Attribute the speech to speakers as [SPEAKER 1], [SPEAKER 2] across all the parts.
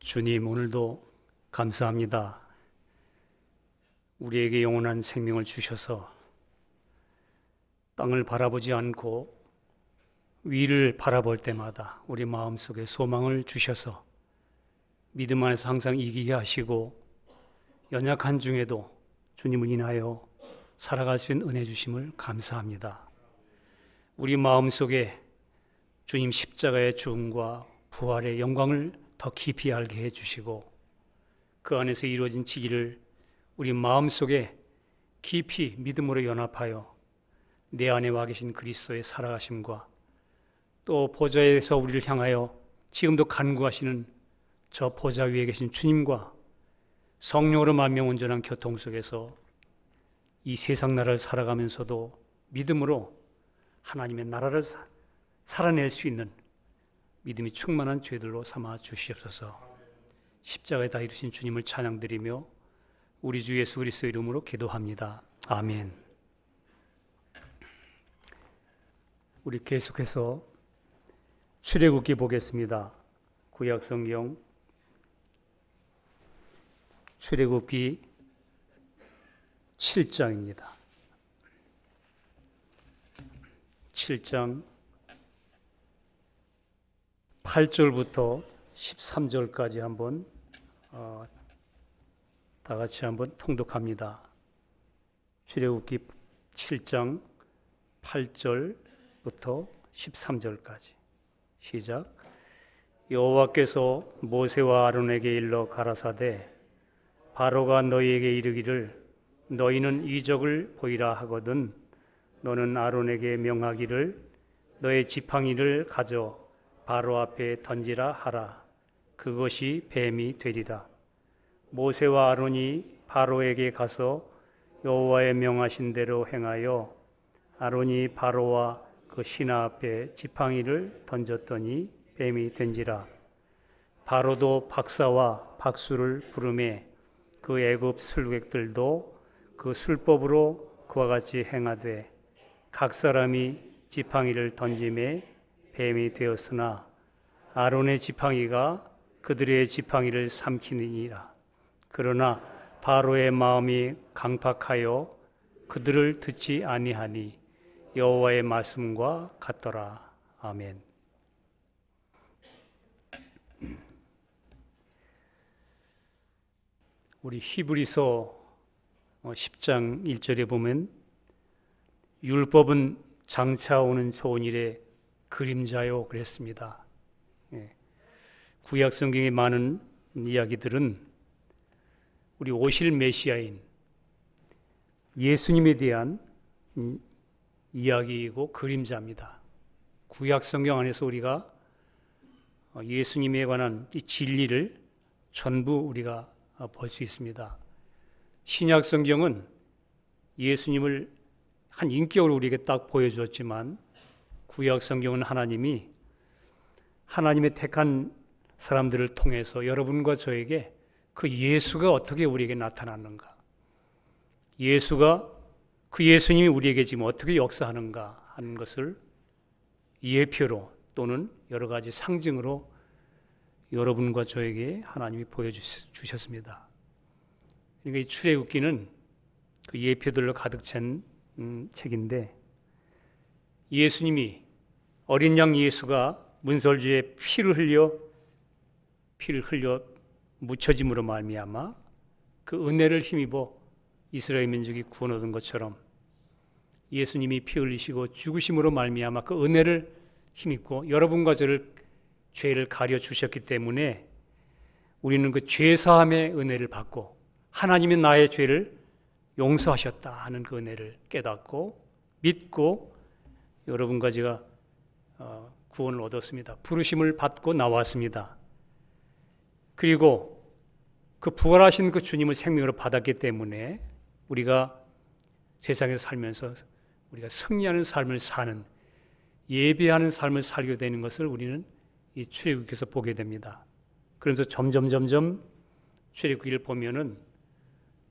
[SPEAKER 1] 주님, 오늘도 감사합니다. 우리에게 영원한 생명을 주셔서 땅을 바라보지 않고 위를 바라볼 때마다 우리 마음속에 소망을 주셔서 믿음 안에서 항상 이기게 하시고 연약한 중에도 주님을 인하여 살아갈 수 있는 은혜 주심을 감사합니다. 우리 마음속에 주님 십자가의 죽음과 부활의 영광을 더 깊이 알게 해주시고 그 안에서 이루어진 지기를 우리 마음속에 깊이 믿음으로 연합하여 내 안에 와 계신 그리스도의 살아가심과 또 보좌에서 우리를 향하여 지금도 간구하시는 저 보좌 위에 계신 주님과 성령으로 만명온전한 교통 속에서 이 세상 나라를 살아가면서도 믿음으로 하나님의 나라를 살아낼 수 있는 믿음이 충만한 죄들로 삼아 주시옵소서. 십자가에 다 이루신 주님을 찬양드리며 우리 주 예수 그리스도 이름으로 기도합니다. 아멘. 우리 계속해서 출애굽기 보겠습니다. 구약성경 출애굽기 7장입니다. 7장 8절부터 13절까지 한번 다 같이 한번 통독합니다. 출애굽기 7장 8절부터 13절까지 시작. 여호와께서 모세와 아론에게 일러 가라사대 바로가 너희에게 이르기를 너희는 이적을 보이라 하거든 너는 아론에게 명하기를 너의 지팡이를 가져 바로 앞에 던지라 하라. 그것이 뱀이 되리라. 모세와 아론이 바로에게 가서 여호와의 명하신 대로 행하여 아론이 바로와 그 신하 앞에 지팡이를 던졌더니 뱀이 된지라. 바로도 박사와 박수를 부르매 그 애굽 술객들도 그 술법으로 그와 같이 행하되 각 사람이 지팡이를 던짐에 뱀이 되었으나 아론의 지팡이가 그들의 지팡이를 삼키니라. 그러나 바로의 마음이 강팍하여 그들을 듣지 아니하니 여호와의 말씀과 같더라. 아멘. 우리 히브리서 10장 1절에 보면 율법은 장차 오는 좋은 일에 그림자요 그랬습니다. 구약 성경의 많은 이야기들은 우리 오실 메시아인 예수님에 대한 이야기이고 그림자입니다. 구약 성경 안에서 우리가 예수님에 관한 이 진리를 전부 우리가 볼 수 있습니다. 신약 성경은 예수님을 한 인격으로 우리에게 딱 보여주었지만 구약 성경은 하나님이 하나님의 택한 사람들을 통해서 여러분과 저에게 그 예수가 어떻게 우리에게 나타났는가, 예수가 그 예수님이 우리에게 지금 어떻게 역사하는가 하는 것을 예표로 또는 여러 가지 상징으로 여러분과 저에게 하나님이 보여주셨습니다. 그러니까 이 출애굽기는 그 예표들로 가득 찬 책인데 예수님이 어린 양 예수가 문설주에 피를 흘려 묻혀짐으로 말미암아 그 은혜를 힘입어 이스라엘 민족이 구원 얻은 것처럼 예수님이 피 흘리시고 죽으심으로 말미암아 그 은혜를 힘입고 여러분과 저를 죄를 가려 주셨기 때문에 우리는 그 죄사함의 은혜를 받고 하나님이 나의 죄를 용서하셨다 하는 그 은혜를 깨닫고 믿고 여러분과 제가 구원을 얻었습니다. 부르심을 받고 나왔습니다. 그리고 그 부활하신 그 주님을 생명으로 받았기 때문에 우리가 세상에서 살면서 우리가 승리하는 삶을 사는 예배하는 삶을 살게 되는 것을 우리는 이 출애굽기에서 보게 됩니다. 그러면서 점점 출애굽기를 보면은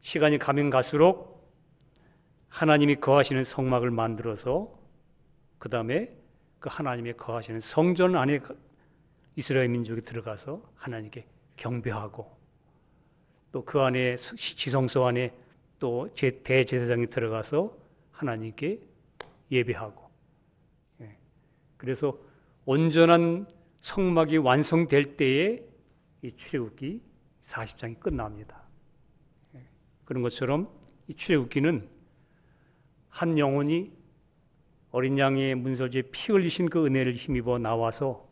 [SPEAKER 1] 시간이 가면 갈수록 하나님이 거하시는 성막을 만들어서 그 다음에 그 하나님의 거하시는 성전 안에 이스라엘 민족이 들어가서 하나님께 경배하고 또 그 안에 지성소 안에 또 대제사장이 들어가서 하나님께 예배하고 그래서 온전한 성막이 완성될 때에 이 출애굽기 40장이 끝납니다. 그런 것처럼 이 출애굽기는 한 영혼이 어린 양의 문설주에 피 흘리신 그 은혜를 힘입어 나와서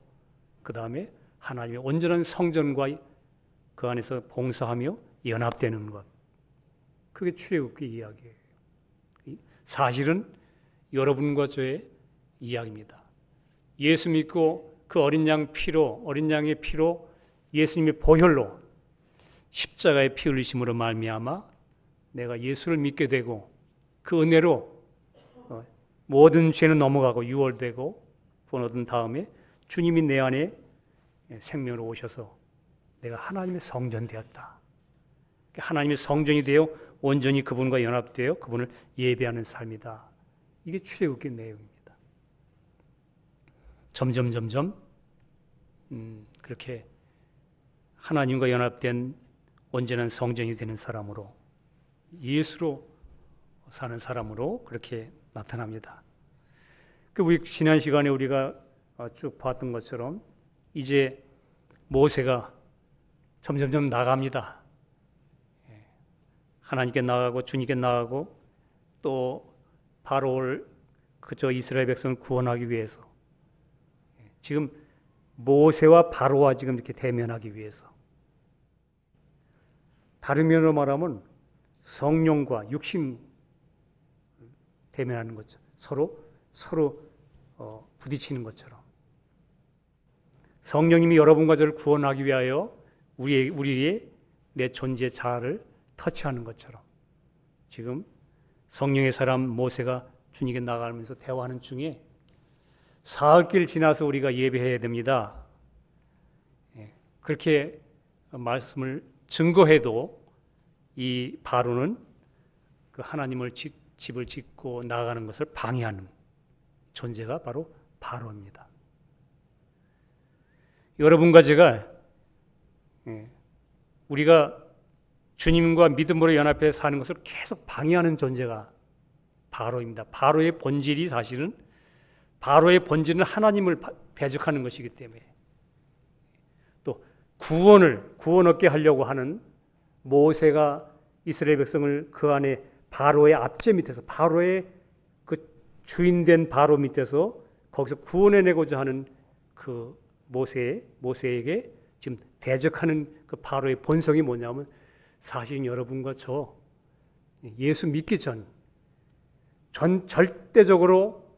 [SPEAKER 1] 그 다음에 하나님의 온전한 성전과 그 안에서 봉사하며 연합되는 것, 그게 출애굽기 이야기예요. 사실은 여러분과 저의 이야기입니다. 예수 믿고 그 어린 양의 피로 예수님의 보혈로 십자가의 피 흘리심으로 말미암아 내가 예수를 믿게 되고 그 은혜로 모든 죄는 넘어가고 유월되고 구원 얻은 다음에 주님이 내 안에 생명으로 오셔서 내가 하나님의 성전 되었다. 하나님의 성전이 되어 온전히 그분과 연합되어 그분을 예배하는 삶이다. 이게 출애굽기 내용입니다. 점점 그렇게 하나님과 연합된 온전한 성전이 되는 사람으로 예수로 사는 사람으로 그렇게 나타납니다. 우리 지난 시간에 우리가 쭉 봤던 것처럼 이제 모세가 점점 나갑니다. 하나님께 나가고 주님께 나가고 또 바로를 그저 이스라엘 백성을 구원하기 위해서 지금 모세와 바로와 지금 이렇게 대면하기 위해서 다른 면으로 말하면 성령과 육신 대면하는 것처럼 서로 부딪히는 것처럼 성령님이 여러분과 저를 구원하기 위하여 우리의 내 존재 자아를 터치하는 것처럼 지금 성령의 사람 모세가 주님께 나가면서 대화하는 중에 사흘길 지나서 우리가 예배해야 됩니다. 그렇게 말씀을 증거해도 이 바로는 그 하나님을 집을 짓고 나아가는 것을 방해하는 존재가 바로 바로입니다. 여러분과 제가 우리가 주님과 믿음으로 연합해 사는 것을 계속 방해하는 존재가 바로입니다. 바로의 본질은 하나님을 대적하는 것이기 때문에 또 구원 얻게 하려고 하는 모세가 이스라엘 백성을 그 안에 바로의 압제 밑에서 바로의 그 주인된 바로 밑에서 거기서 구원해내고자 하는 그 모세에게 지금 대적하는 그 바로의 본성이 뭐냐면 사실 여러분과 저 예수 믿기 전 절대적으로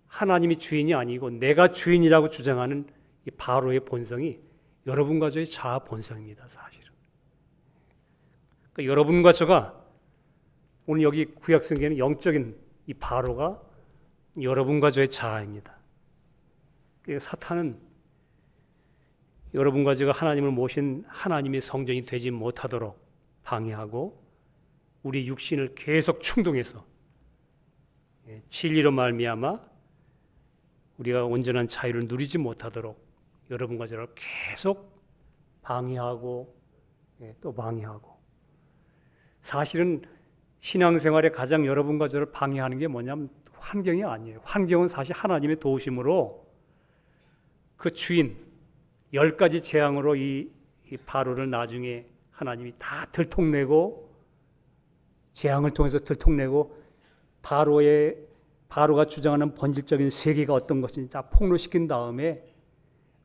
[SPEAKER 1] 하나님이 주인이 아니고 내가 주인이라고 주장하는 이 바로의 본성이 여러분과 저의 자아 본성입니다. 사실은. 그러니까 여러분과 저가 오늘 여기 구약성경에는 영적인 이 바로가 여러분과 저의 자아입니다. 사탄은 여러분과 제가 하나님을 모신 하나님의 성전이 되지 못하도록 방해하고 우리 육신을 계속 충동해서 진리로 말미암아 우리가 온전한 자유를 누리지 못하도록 여러분과 저를 계속 방해하고 또 방해하고 사실은 신앙생활에 가장 여러분과 저를 방해하는 게 뭐냐면 환경이 아니에요. 환경은 사실 하나님의 도우심으로 그 주인 10가지 재앙으로 이 바로를 나중에 하나님이 다 들통내고 재앙을 통해서 들통내고 바로가 주장하는 본질적인 세계가 어떤 것인지 다 폭로시킨 다음에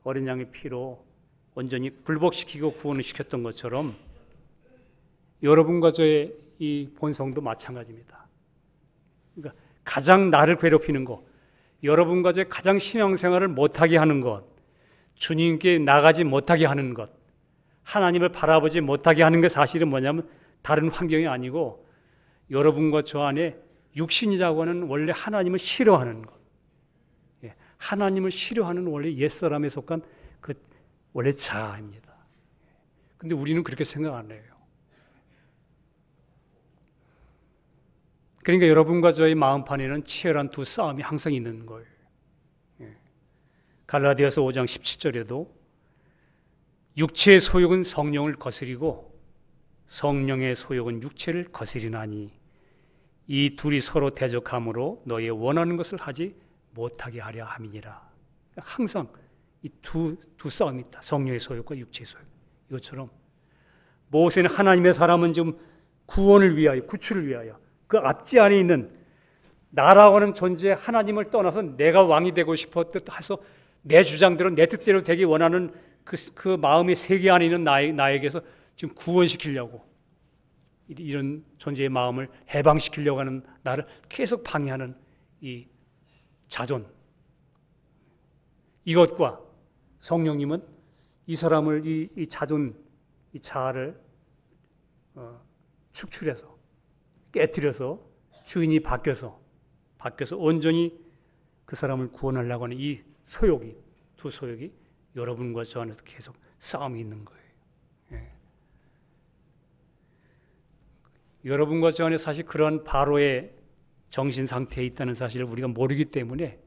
[SPEAKER 1] 어린 양의 피로 온전히 굴복시키고 구원을 시켰던 것처럼 여러분과 저의 이 본성도 마찬가지입니다. 그러니까 가장 나를 괴롭히는 것, 여러분과 저의 가장 신앙생활을 못하게 하는 것, 주님께 나가지 못하게 하는 것, 하나님을 바라보지 못하게 하는 게 사실은 뭐냐면 다른 환경이 아니고 여러분과 저 안에 육신이라고 하는 원래 하나님을 싫어하는 것, 하나님을 싫어하는 원래 옛사람에 속한 그 원래 자아입니다. 근데 우리는 그렇게 생각 안 해요. 그러니까 여러분과 저의 마음판에는 치열한 두 싸움이 항상 있는 거예요. 갈라디아서 5장 17절에도 육체의 소욕은 성령을 거스리고 성령의 소욕은 육체를 거스리나니 이 둘이 서로 대적함으로 너의 원하는 것을 하지 못하게 하려 함이니라. 항상 이 두 싸움이 있다. 성령의 소욕과 육체의 소욕. 이것처럼 모세는 하나님의 사람은 좀 구원을 위하여, 구출을 위하여 그 앞지 안에 있는 나라고 하는 존재 하나님을 떠나서 내가 왕이 되고 싶었다 해서 내 주장대로 내 뜻대로 되기 원하는 그 마음의 세계 안에 있는 나에게서 지금 구원시키려고 이런 존재의 마음을 해방시키려고 하는 나를 계속 방해하는 이 자존, 이것과 성령님은 이 사람을 이 자존, 이 자아를 축출해서 깨뜨려서 주인이 바뀌어서 온전히 그 사람을 구원하려고 하는 이 소욕이, 두 소욕이 여러분과 저 안에서 계속 싸움이 있는 거예요. 예. 여러분과 저 안에 사실 그런 바로의 정신 상태에 있다는 사실을 우리가 모르기 때문에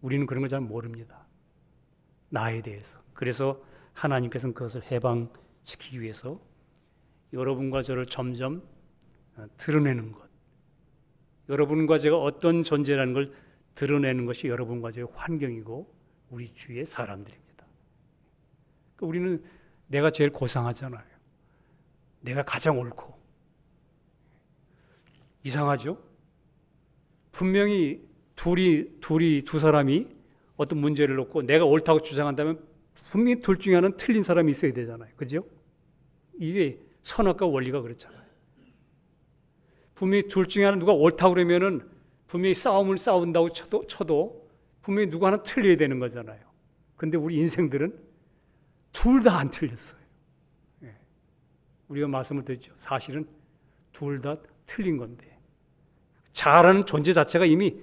[SPEAKER 1] 우리는 그런 걸 잘 모릅니다. 나에 대해서. 그래서 하나님께서는 그것을 해방시키기 위해서 여러분과 저를 점점 드러내는 것, 여러분과 제가 어떤 존재라는 걸 드러내는 것이 여러분과 저의 환경이고 우리 주위의 사람들입니다. 우리는 내가 제일 고상하잖아요. 내가 가장 옳고. 이상하죠? 분명히 두 사람이 어떤 문제를 놓고 내가 옳다고 주장한다면 분명히 둘 중에 하나는 틀린 사람이 있어야 되잖아요. 그죠? 이게 선악과 원리가 그렇잖아요. 분명히 둘 중에 하나 누가 옳다고 그러면은 분명히 싸움을 싸운다고 쳐도 분명히 누구 하나 틀려야 되는 거잖아요. 근데 우리 인생들은 둘 다 안 틀렸어요. 예. 우리가 말씀을 드렸죠. 사실은 둘 다 틀린 건데 자아라는 존재 자체가 이미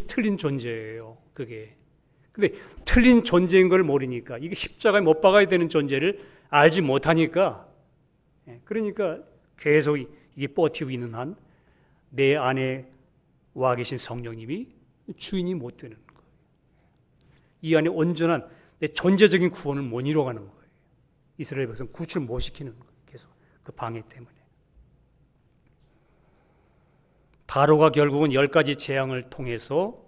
[SPEAKER 1] 틀린 존재예요. 그게. 근데 틀린 존재인 걸 모르니까 이게 십자가에 못 박아야 되는 존재를 알지 못하니까 그러니까 계속 이게 버티고 있는 한 내 안에 와 계신 성령님이 주인이 못 되는 거예요. 이 안에 온전한 내 존재적인 구원을 못 이뤄가는 거예요. 이스라엘 백성 구출 못 시키는 거예요. 계속 그 방해 때문에. 바로가 결국은 10가지 재앙을 통해서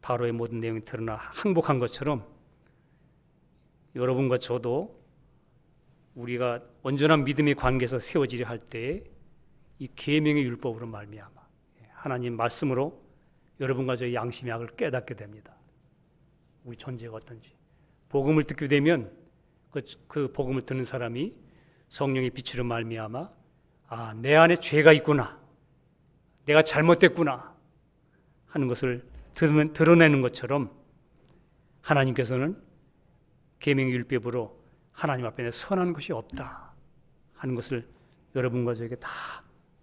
[SPEAKER 1] 바로의 모든 내용이 드러나 항복한 것처럼 여러분과 저도 우리가 온전한 믿음의 관계에서 세워지려 할 때 이 계명의 율법으로 말미암아 하나님 말씀으로 여러분과 저의 양심의 악을 깨닫게 됩니다. 우리 존재가 어떤지. 복음을 듣게 되면 그 복음을 듣는 사람이 성령의 빛으로 말미암아 아, 내 안에 죄가 있구나. 내가 잘못됐구나 하는 것을 드러내는 것처럼 하나님께서는 계명의 율법으로 하나님 앞에 선한 것이 없다 하는 것을 여러분과 저에게 다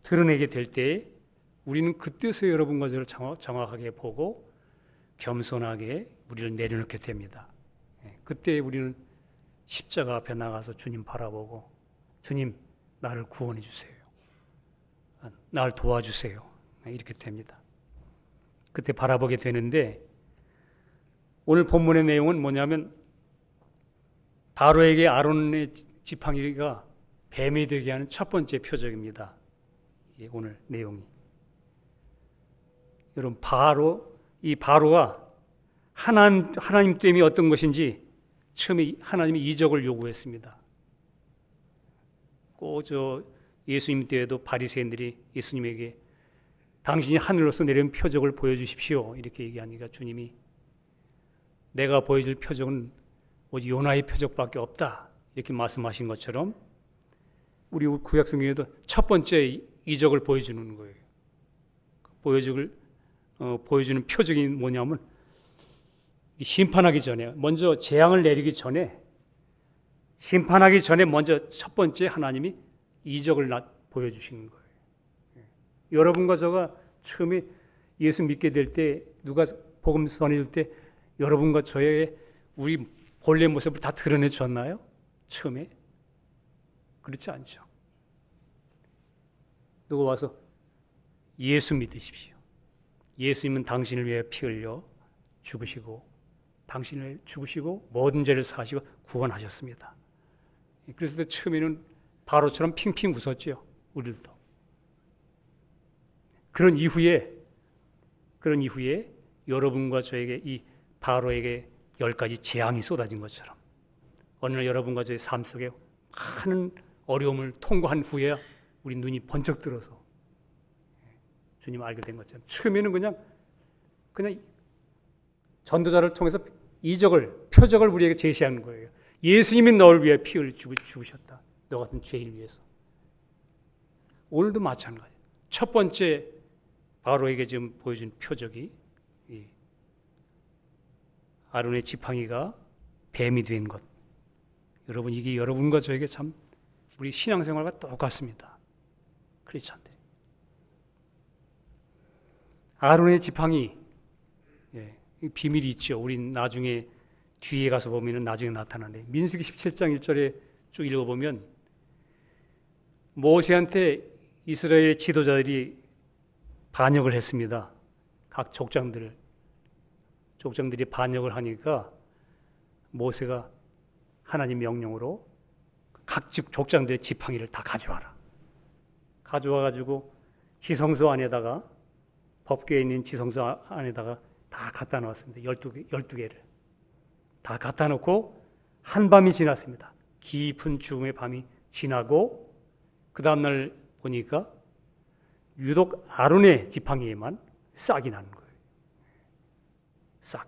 [SPEAKER 1] 드러내게 될 때 우리는 그때서 여러분과 저를 정확하게 보고 겸손하게 우리를 내려놓게 됩니다. 그때 우리는 십자가 앞에 나가서 주님 바라보고 주님 나를 구원해 주세요. 나를 도와주세요. 이렇게 됩니다. 그때 바라보게 되는데 오늘 본문의 내용은 뭐냐면 바로에게 아론의 지팡이가 뱀이 되게 하는 첫 번째 표적입니다. 이게 오늘 내용이. 여러분 이 바로가 하나님 됨이 어떤 것인지 처음에 하나님이 이적을 요구했습니다. 꼭 예수님 때에도 바리새인들이 예수님에게 당신이 하늘로서 내려온 표적을 보여주십시오 이렇게 얘기하니까 주님이 내가 보여줄 표적은 오직 요나의 표적밖에 없다 이렇게 말씀하신 것처럼 우리 구약 성경에도 첫 번째 이적을 보여주는 거예요. 보여주는 표적이 뭐냐면 심판하기 전에 먼저 재앙을 내리기 전에 심판하기 전에 먼저 첫 번째 하나님이 이적을 보여주시는 거예요. 여러분과 저가 처음에 예수 믿게 될 때 누가 복음 전해줄 때 여러분과 저의 우리 본래 모습을 다 드러내 줬나요? 처음에? 그렇지 않죠. 누가 와서 예수 믿으십시오. 예수님은 당신을 위해 피 흘려 죽으시고 당신을 죽으시고 모든 죄를 사하시고 구원하셨습니다. 그래서 처음에는 바로처럼 핑핑 웃었죠. 우리들도. 그런 이후에 여러분과 저에게 이 바로에게 10가지 재앙이 쏟아진 것처럼 어느 날 여러분과 저의 삶 속에 많은 어려움을 통과한 후에 우리 눈이 번쩍 들어서 주님 알게 된 것처럼 처음에는 그냥 전도자를 통해서 표적을 우리에게 제시하는 거예요. 예수님이 너를 위해 피 흘려 죽으셨다. 너 같은 죄인을 위해서. 오늘도 마찬가지예요. 첫 번째 바로에게 지금 보여준 표적이 아론의 지팡이가 뱀이 된 것. 여러분, 이게 여러분과 저에게 참 우리 신앙생활과 똑같습니다. 크리스찬들. 아론의 지팡이, 비밀이 있죠. 우린 나중에 뒤에 가서 보면 나중에 나타나는데 민수기 17장 1절에 쭉 읽어보면 모세한테 이스라엘 지도자들이 반역을 했습니다. 각 족장들이 반역을 하니까 모세가 하나님 명령으로 각 족장들의 지팡이를 다 가져와라. 가져와가지고 지성소 안에다가 법궤에 있는 지성소 안에다가 다 갖다 놓았습니다. 12개를. 다 갖다 놓고 한밤이 지났습니다. 깊은 죽음의 밤이 지나고 그 다음날 보니까 유독 아론의 지팡이에만 싹이 나는 거예요. 싹.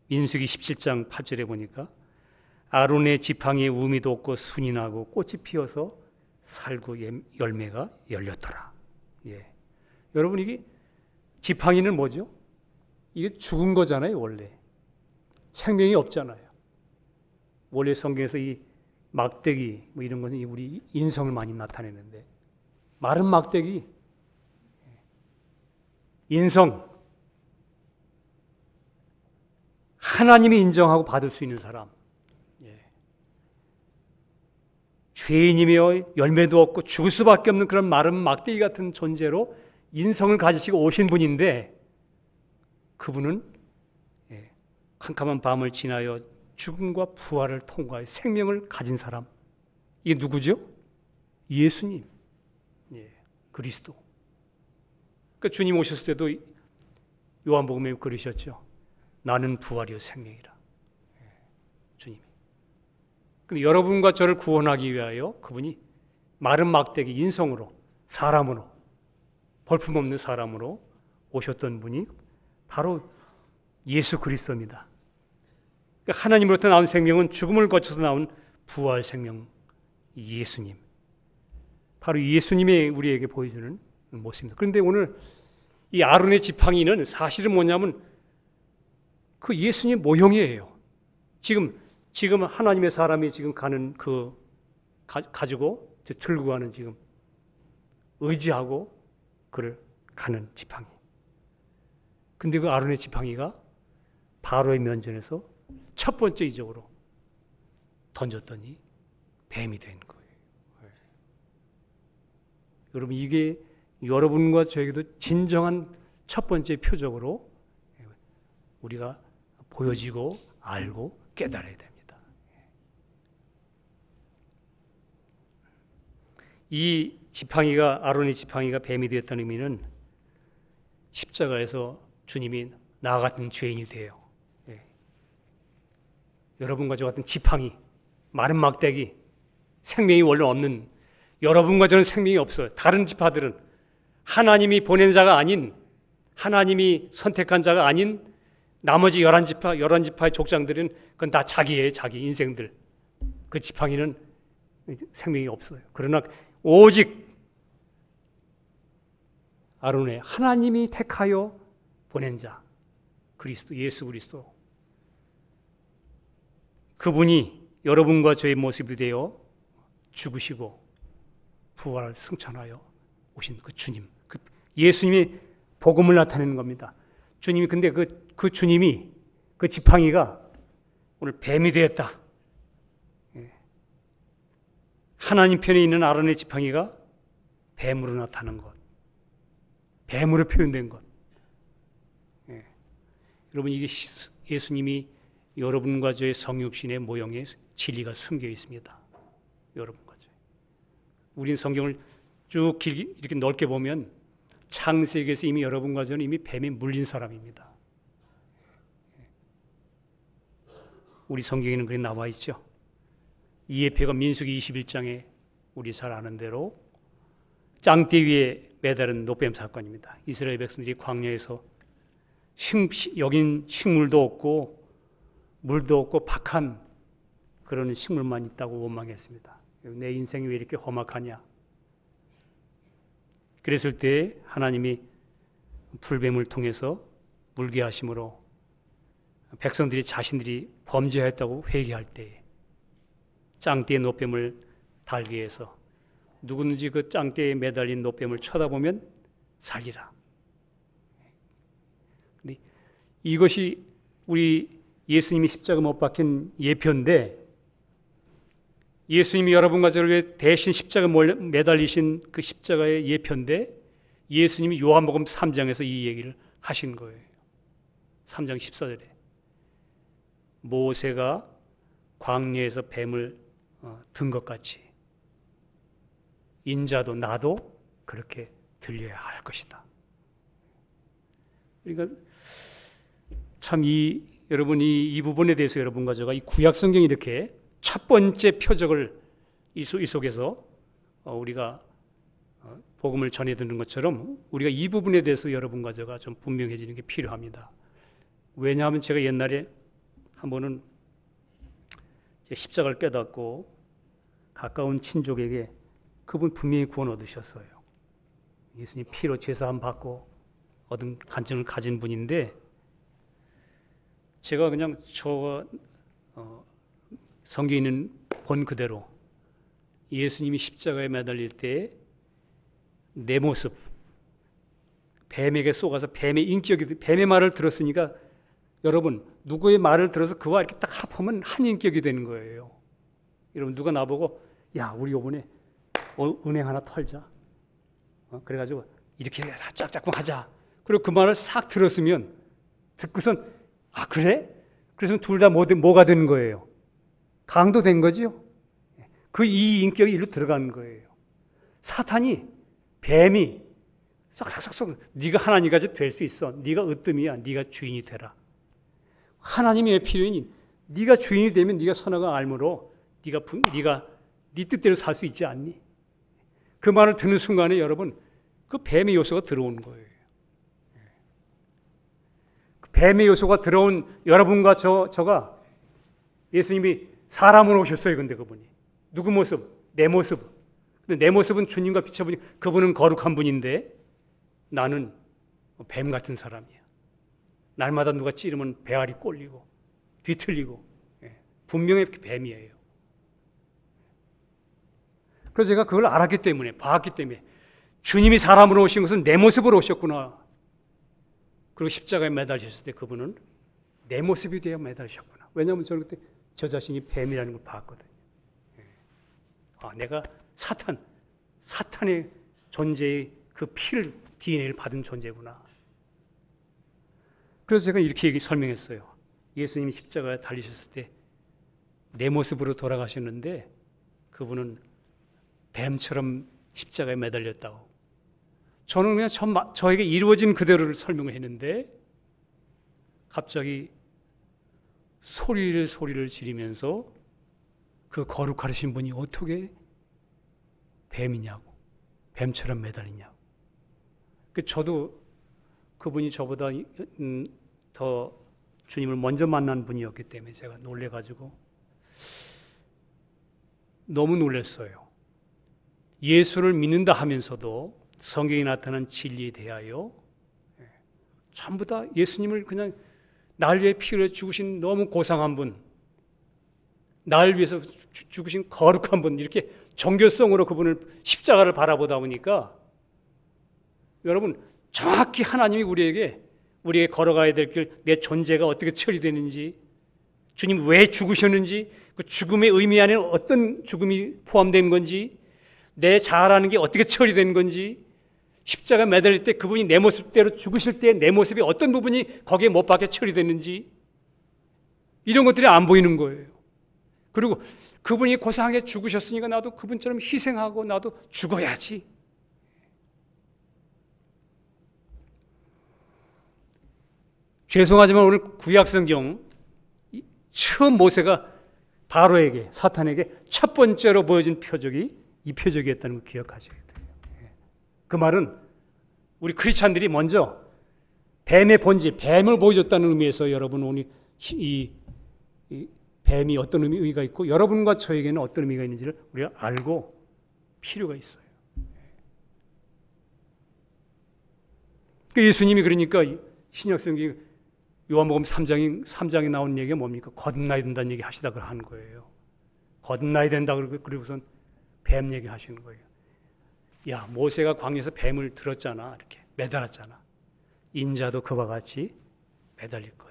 [SPEAKER 1] 민수기 17장 8절에 보니까 아론의 지팡이에 우미 돋고 순이 나고 꽃이 피어서 살구 열매가 열렸더라. 여러분, 이게 지팡이는 뭐죠? 이게 죽은 거잖아요. 원래 생명이 없잖아요. 원래 성경에서 이 막대기 뭐 이런 것은 우리 인성을 많이 나타내는데 마른 막대기, 인성, 하나님이 인정하고 받을 수 있는 사람, 죄인이며 열매도 없고 죽을 수밖에 없는 그런 마른 막대기 같은 존재로 인성을 가지시고 오신 분인데 그분은 캄캄한 밤을 지나여 죽음과 부활을 통과해 생명을 가진 사람. 이게 누구죠? 예수님, 그리스도. 그러니까 주님 오셨을 때도 요한복음에 그러셨죠. 나는 부활이요 생명이라. 주님이. 근데 여러분과 저를 구원하기 위하여 그분이 마른 막대기 인성으로, 사람으로, 볼품없는 사람으로 오셨던 분이 바로 예수 그리스도입니다. 그러니까 하나님으로부터 나온 생명은 죽음을 거쳐서 나온 부활 생명, 예수님. 바로 예수님이 우리에게 보여주는 모습입니다. 그런데 오늘 이 아론의 지팡이는 사실은 뭐냐면 그 예수님 모형이에요. 지금 하나님의 사람이 지금 가는 가지고 들고 가는 지금 의지하고 그를 가는 지팡이. 근데 그 아론의 지팡이가 바로의 면전에서 첫 번째 이적으로 던졌더니 뱀이 된 거예요. 여러분, 이게 여러분과 저에게도 진정한 첫 번째 표적으로 우리가 보여지고 알고 깨달아야 됩니다. 이 지팡이가, 아론의 지팡이가 뱀이 되었다는 의미는 십자가에서 주님이 나 같은 죄인이 돼요. 여러분과 저 같은 지팡이, 마른 막대기, 생명이 원래 없는, 여러분과 저는 생명이 없어요. 다른 지파들은 하나님이 보낸 자가 아닌, 하나님이 선택한 자가 아닌 나머지 11지파의 족장들은 그건 다 자기예요. 자기 인생들. 그 지팡이는 생명이 없어요. 그러나 오직 아론의 하나님이 택하여 보낸 자, 그리스도, 예수 그리스도. 그분이 여러분과 저의 모습이 되어 죽으시고 부활을 승천하여 오신 그 주님, 그 예수님이 복음을 나타내는 겁니다. 주님이, 근데 그 주님이, 그 지팡이가 오늘 뱀이 되었다. 하나님 편에 있는 아론의 지팡이가 뱀으로 나타난 것, 뱀으로 표현된 것. 여러분, 이게 예수님이 여러분과 저의 성육신의 모형에 진리가 숨겨 있습니다. 여러분과 저. 우린 성경을 쭉 이렇게 넓게 보면 창세기에서 이미 여러분과 저는 이미 뱀에 물린 사람입니다. 우리 성경에는 그렇게 나와 있죠. 이에페가 민수기 21장에 우리 잘 아는 대로 짱대 위에 매달은 노뱀 사건입니다. 이스라엘 백성들이 광야에서 여긴 식물도 없고 물도 없고 박한 그런 식물만 있다고 원망했습니다. 내 인생이 왜 이렇게 험악하냐. 그랬을 때 하나님이 불뱀을 통해서 물게 하심으로 백성들이 자신들이 범죄했다고 회개할 때 짱대의 노뱀을 달게 해서 누구든지 그 짱대에 매달린 노뱀을 쳐다보면 살리라. 근데 이것이 우리 예수님이 십자가 못 박힌 예표인데, 예수님이 여러분과 저를 위해 대신 십자가 매달리신 그 십자가의 예표인데, 예수님이 요한복음 3장에서 이 얘기를 하신 거예요. 3장 14절에 모세가 광야에서 뱀을 든 것 같이 인자도 나도 그렇게 들려야 할 것이다. 그러니까 참 여러분이 이 부분에 대해서 여러분과 제가 이 구약 성경이 이렇게 첫 번째 표적을 이 속에서 우리가 복음을 전해 듣는 것처럼 우리가 이 부분에 대해서 여러분과 제가 좀 분명해지는 게 필요합니다. 왜냐하면 제가 옛날에 한 번은 십자가를 깨닫고 가까운 친족에게 그분 분명히 구원 얻으셨어요. 예수님 피로 제사함 받고 얻은 간증을 가진 분인데, 제가 그냥 성경에 있는 본 그대로 예수님이 십자가에 매달릴 때 내 모습, 뱀에게 속아서 뱀의 말을 들었으니까, 여러분 누구의 말을 들어서 그와 이렇게 딱 합하면 한 인격이 되는 거예요. 여러분 누가 나보고 야 우리 이번에 은행 하나 털자, 그래가지고 이렇게 짝짝꿍 하자, 그리고 그 말을 싹 들었으면 듣고선 아 그래? 그래서 둘 다 뭐가 되는 거예요? 강도된 거죠. 그 이 인격이 일로 들어가는 거예요. 사탄이, 뱀이 쏙쏙쏙 네가 하나님까지 될 수 있어, 네가 으뜸이야, 네가 주인이 되라. 하나님이 왜 필요하니? 네가 주인이 되면 네가 선악을 알므로 네가 네 뜻대로 살 수 있지 않니? 그 말을 듣는 순간에 여러분 그 뱀의 요소가 들어오는 거예요. 그 뱀의 요소가 들어온 여러분과 저가, 예수님이 사람으로 오셨어요. 근데 그분이 누구 모습? 내 모습. 근데 내 모습은 주님과 비춰보니 그분은 거룩한 분인데 나는 뱀 같은 사람이야. 날마다 누가 찌르면 배알이 꼴리고 뒤틀리고, 분명히 뱀이에요. 그래서 제가 그걸 알았기 때문에, 봤기 때문에 주님이 사람으로 오신 것은 내 모습으로 오셨구나. 그리고 십자가에 매달리셨을 때 그분은 내 모습이 되어 매달리셨구나. 왜냐하면 저는 그때 저 자신이 뱀이라는 걸 봤거든요. 내가 사탄의 존재의 그 피를, DNA를 받은 존재구나. 그래서 제가 이렇게 설명했어요. 예수님이 십자가에 달리셨을 때 내 모습으로 돌아가셨는데 그분은 뱀처럼 십자가에 매달렸다고. 저는 그냥 저에게 이루어진 그대로를 설명을 했는데 갑자기 소리를 지르면서 그 거룩하신 분이 어떻게 뱀이냐고, 뱀처럼 매달리냐고. 저도 그분이 저보다 더 주님을 먼저 만난 분이었기 때문에 제가 놀래가지고 너무 놀랐어요. 예수를 믿는다 하면서도 성경에 나타난 진리에 대하여 전부 다 예수님을 그냥 날 위해 피를 죽으신 너무 고상한 분, 날 위해서 죽으신 거룩한 분, 이렇게 종교성으로 그분을 십자가를 바라보다 보니까 여러분 정확히 하나님이 우리에게 걸어가야 될 길, 내 존재가 어떻게 처리되는지, 주님 왜 죽으셨는지, 그 죽음의 의미 안에 어떤 죽음이 포함된 건지, 내 자아라는 게 어떻게 처리된 건지, 십자가 매달릴 때 그분이 내 모습대로 죽으실 때 내 모습이 어떤 부분이 거기에 못 박혀 처리됐는지 이런 것들이 안 보이는 거예요. 그리고 그분이 고상하게 죽으셨으니까 나도 그분처럼 희생하고 나도 죽어야지. 죄송하지만 오늘 구약성경 처음 모세가 바로에게 사탄에게 첫 번째로 보여준 표적이 이 표적이었다는 걸 기억하셔야 돼요. 그 말은 우리 크리스찬들이 먼저 뱀의 본질, 뱀을 보여줬다는 의미에서 여러분 오늘 이 뱀이 어떤 의미가 있고 여러분과 저에게는 어떤 의미가 있는지를 우리가 알고 필요가 있어요. 예수님이 그러니까 신약성경 요한복음 3장에 나온 얘기가 뭡니까? 거듭나야 된다는 얘기 하시다가 한 거예요. 거듭나야 된다 그러고선 뱀 얘기 하시는 거예요. 야, 모세가 광야에서 뱀을 들었잖아. 이렇게 매달았잖아. 인자도 그와 같이 매달릴 거야.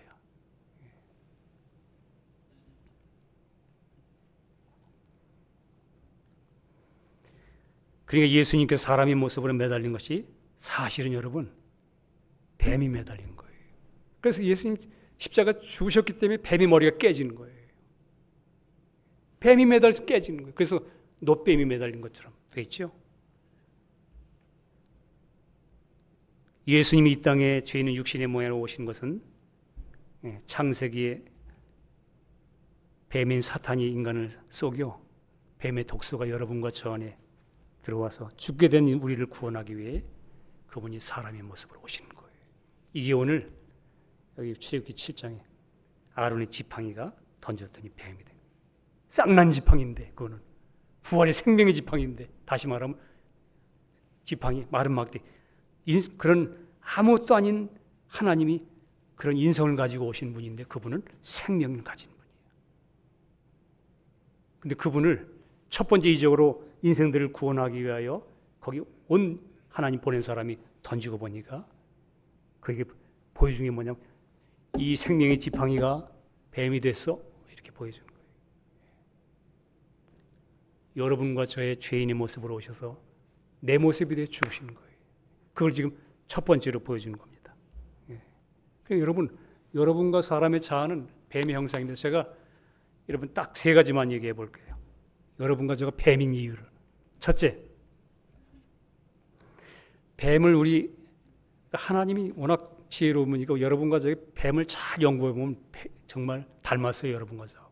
[SPEAKER 1] 그러니까 예수님께서 사람의 모습으로 매달린 것이 사실은 여러분 뱀이 매달린 거예요. 그래서 예수님 십자가 죽으셨기 때문에 뱀이 머리가 깨지는 거예요. 뱀이 매달려서 깨지는 거예요. 그래서 노뱀이 매달린 것처럼 되겠죠. 예수님이 이 땅에 죄인은 육신의 모양으로 오신 것은 창세기에 뱀인 사탄이 인간을 속여 뱀의 독소가 여러분과 저 안에 들어와서 죽게 된 우리를 구원하기 위해 그분이 사람의 모습으로 오시는 거예요. 이게 오늘 여기 출애굽기 7장에 아론의 지팡이가 던졌더니 뱀이 된 거예요. 쌍난 지팡이인데 그거는 부활의 생명의 지팡이인데 다시 말하면 지팡이 마른 막대 그런 아무것도 아닌 하나님이 그런 인성을 가지고 오신 분인데 그분은 생명을 가진 분이에요. 근데 그분을 첫 번째 이적으로 인생들을 구원하기 위하여 거기 온 하나님 보낸 사람이 던지고 보니까 그게 보여준 게 뭐냐면 이 생명의 지팡이가 뱀이 됐어 이렇게 보여주는 거예요. 여러분과 저의 죄인의 모습으로 오셔서 내 모습이 되어 죽으시는 거예요. 그걸 지금 첫 번째로 보여주는 겁니다. 그러니까 여러분과 사람의 자아는 뱀의 형상인데 제가 여러분 딱 세 가지만 얘기해 볼게요. 여러분과 제가 뱀인 이유를. 첫째, 뱀을 하나님이 워낙 지혜로우니까 여러분과 저희 뱀을 잘 연구해 보면 정말 닮았어요. 여러분과 저하고.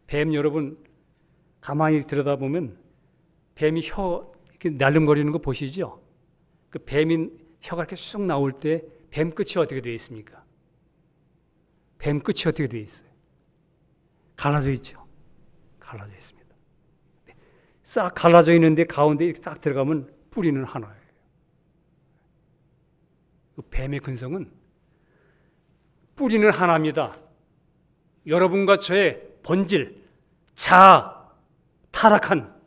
[SPEAKER 1] 뱀 여러분 가만히 들여다보면 뱀이 혀 이렇게 날름거리는 거 보시죠? 그 뱀인 혀가 이렇게 쑥 나올 때 뱀 끝이 어떻게 되어 있습니까? 뱀 끝이 어떻게 되어 있어요? 갈라져 있죠. 갈라져 있습니다. 싹 갈라져 있는데 가운데 싹 들어가면 뿌리는 하나예요. 그 뱀의 근성은 뿌리는 하나입니다. 여러분과 저의 본질, 자아, 타락한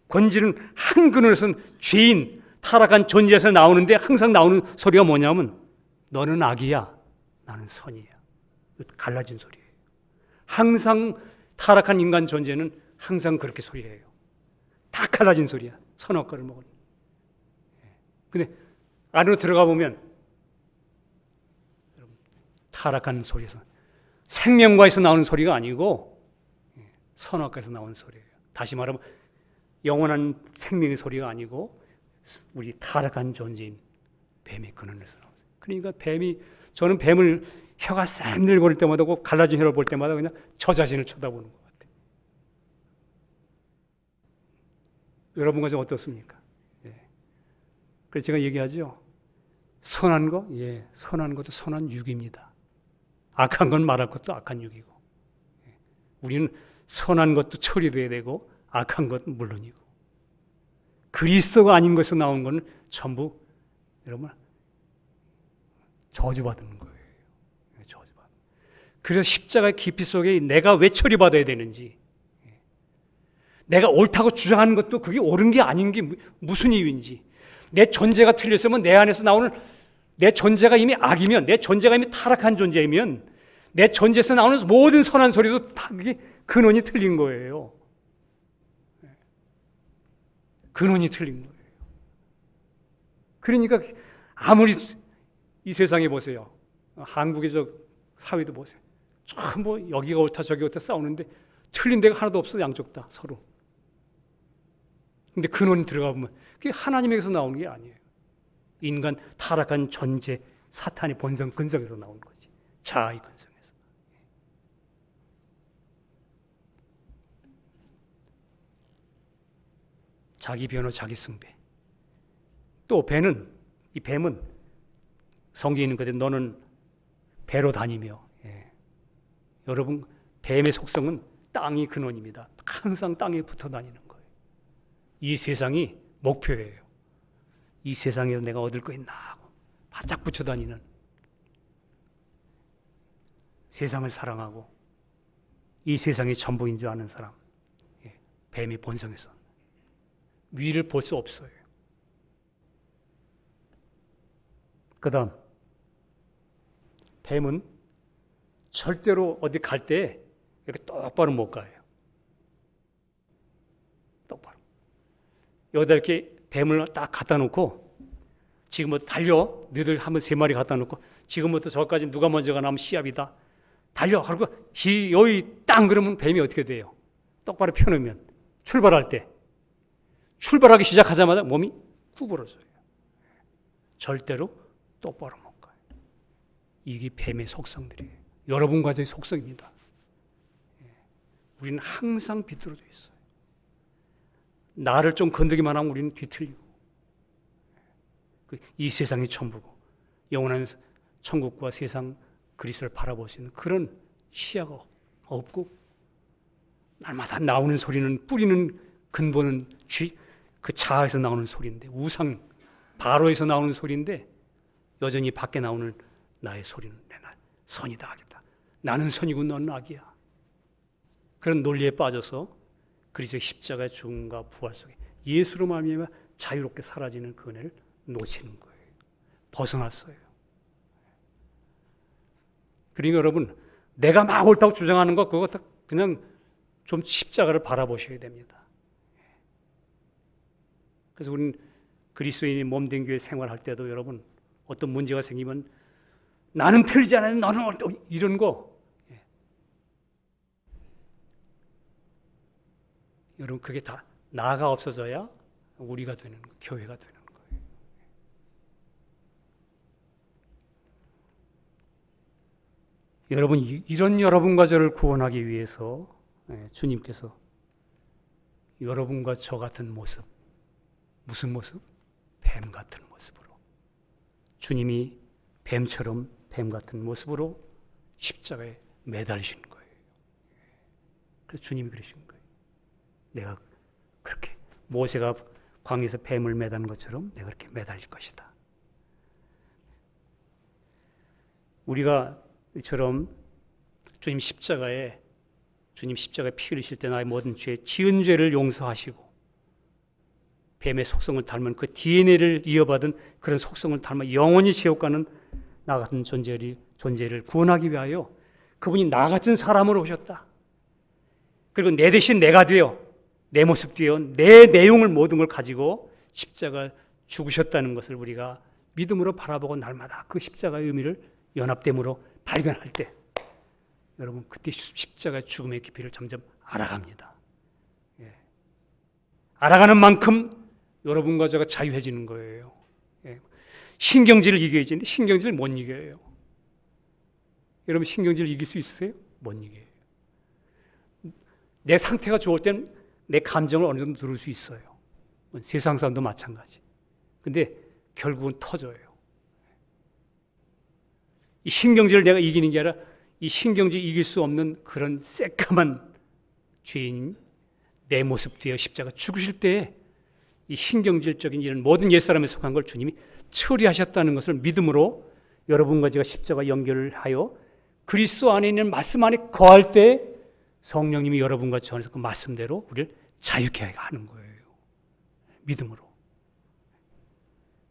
[SPEAKER 1] 본질은 한 근원에서는 죄인, 타락한 존재에서 나오는데 항상 나오는 소리가 뭐냐면 너는 악이야, 나는 선이야. 갈라진 소리예요. 항상 타락한 인간 존재는 항상 그렇게 소리해요. 다 갈라진 소리야. 선악과를 먹은. 근데 안으로 들어가 보면 타락한 소리에서 생명과에서 나오는 소리가 아니고 선악과에서 나오는 소리예요. 다시 말하면 영원한 생명의 소리가 아니고 우리 타락한 존재인 뱀의 근원에서 나오죠. 그러니까 저는 뱀을 혀가 싹 늘거릴 때마다 갈라진 혀를 볼 때마다 그냥 저 자신을 쳐다보는 것 같아요. 여러분과 좀 어떻습니까? 그래서 제가 얘기하죠. 선한 거? 선한 것도 선한 육입니다. 악한 건 말할 것도 악한 육이고. 우리는 선한 것도 처리돼야 되고 악한 것은 물론이고. 그리스도가 아닌 것에서 나온 것은 전부 여러분 저주받는 거예요. 저주받는. 그래서 십자가의 깊이 속에 내가 왜 처리받아야 되는지, 내가 옳다고 주장하는 것도 그게 옳은 게 아닌 게 무슨 이유인지, 내 존재가 틀렸으면 내 안에서 나오는 내 존재가 이미 악이면, 내 존재가 이미 타락한 존재이면 내 존재에서 나오는 모든 선한 소리도 다 그게 근원이 틀린 거예요. 근원이 틀린 거예요. 그러니까 아무리 이 세상에 보세요. 한국의 저 사회도 보세요. 전부 여기가 옳다 저기 옳다 싸우는데 틀린 데가 하나도 없어. 양쪽 다 서로. 근데 근원이 들어가 보면 그게 하나님에게서 나오는 게 아니에요. 인간 타락한 존재 사탄의 본성 근성에서 나오는 거지. 자아의 근성에서. 자기 변호 자기 숭배. 또 이 뱀은 성경에 있는 거데 너는 배로 다니며. 여러분 뱀의 속성은 땅이 근원입니다. 항상 땅에 붙어 다니는 거예요. 이 세상이 목표예요. 이 세상에서 내가 얻을 거 있나 하고 바짝 붙여 다니는, 세상을 사랑하고 이 세상이 전부인 줄 아는 사람. 뱀의 본성에서 위를 볼 수 없어요. 그 다음 뱀은 절대로 어디 갈 때 이렇게 똑바로 못 가요. 똑바로. 여기다 이렇게 뱀을 딱 갖다 놓고 지금부터 달려. 너희들 한번 3마리 갖다 놓고 지금부터 저까지 누가 먼저 가나 하면 시합이다. 달려. 그리고 여기 땅 그러면 뱀이 어떻게 돼요? 똑바로 펴놓으면 출발할 때 출발하기 시작하자마자 몸이 구부러져요. 절대로 똑바로 못 가요. 이게 뱀의 속성들이에요. 여러분과 저의 속성입니다. 우리는 항상 비뚤어져 있어요. 나를 좀 건드기만 하면 우리는 뒤틀리고, 이 세상이 전부고 영원한 천국과 세상 그리스도를 바라볼 수 있는 그런 시야가 없고, 날마다 나오는 소리는, 뿌리는 근본은 그 자아에서 나오는 소리인데, 우상 바로에서 나오는 소리인데 여전히 밖에 나오는 나의 소리는 내가 선이다 하겠다. 나는 선이고 너는 악이야. 그런 논리에 빠져서 그리스도의 십자가의 죽음과 부활 속에 예수로 말미암아 자유롭게 사라지는 그 은혜를 놓치는 거예요. 벗어났어요. 그러니까 여러분, 내가 막 옳다고 주장하는 거 그거 그냥 좀 십자가를 바라보셔야 됩니다. 그래서 우리는 그리스도인이 몸된 교회 생활할 때도 여러분 어떤 문제가 생기면 나는 틀리지 않아요. 너는 옳다. 이런 거. 여러분 그게 다 나가 없어져야 우리가 되는 거예요. 교회가 되는 거예요. 여러분 이런 여러분과 저를 구원하기 위해서 주님께서 여러분과 저 같은 모습, 무슨 모습? 뱀 같은 모습으로, 주님이 뱀처럼 뱀 같은 모습으로 십자가에 매달리신 거예요. 그래서 주님이 그러신 거예요. 내가 그렇게 모세가 광야에서 뱀을 매다는 것처럼 내가 그렇게 매달릴 것이다. 우리가 이처럼 주님 십자가에 피 흘리실 때 나의 모든 죄, 지은 죄를 용서하시고 뱀의 속성을 닮은 그 DNA를 이어받은 그런 속성을 닮아 영원히 지옥 가는 나 같은 존재를 구원하기 위하여 그분이 나 같은 사람으로 오셨다. 그리고 내 대신 내가 되어 내 모습 되어 내 내용을 모든 걸 가지고 십자가 죽으셨다는 것을 우리가 믿음으로 바라보고 날마다 그 십자가의 의미를 연합됨으로 발견할 때 여러분 그때 십자가의 죽음의 깊이를 점점 알아갑니다. 알아가는 만큼 여러분과 제가 자유해지는 거예요. 신경질을 이겨야지. 근데 신경질을 못 이겨요. 여러분 신경질을 이길 수 있으세요? 못 이겨요. 내 상태가 좋을 때는 내 감정을 어느 정도 들을 수 있어요. 세상 사람도 마찬가지. 근데 결국은 터져요. 이 신경질을 내가 이기는 게 아니라 이 신경질 이길 수 없는 그런 새까만 죄인 내 모습 뒤에 십자가 죽으실 때에 이 신경질적인 이런 모든 옛사람에 속한 걸 주님이 처리하셨다는 것을 믿음으로 여러분과 제가 십자가 연결을 하여 그리스도 안에 있는 말씀 안에 거할 때 성령님이 여러분과 저 안에서 그 말씀대로 우리를 자유케 하는 거예요. 믿음으로.